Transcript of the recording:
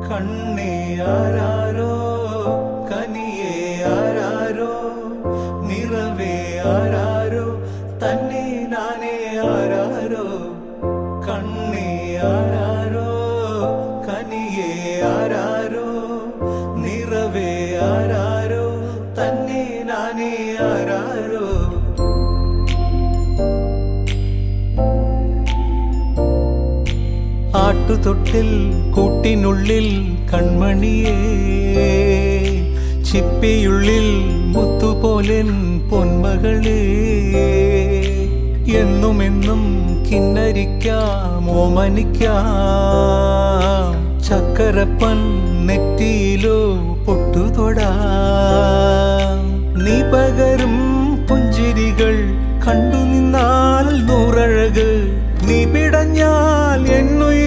കണ്ണേ ആരാരോ കനിയേ ആരാരോ നിറവേ ആരാരോ തന്നെ നാനേ ആരാരോ കണ്ണേ ആരാരോ കനിയേ ആരാരോ നിറവേ ആരാരോ തന്നെ നാനേ ആരാരോ ആട്ടുതൊട്ടിൽ കൂട്ടിനുള്ളിൽ കൺമണിയേ ചിപ്പിയുള്ളിൽ മുത്തുപോലെൻ പൊന്മകളേ എന്നുമെന്നും കിന്നരിക്കാം ഓമനിക്കാം ചക്കരപ്പൻ നെറ്റിയിലോ പൊട്ടുതൊടാം നീ പകരും പുഞ്ചിരികൾ കണ്ടു നിന്നാൽ നൂറഴക് നീ പിടഞ്ഞാൽ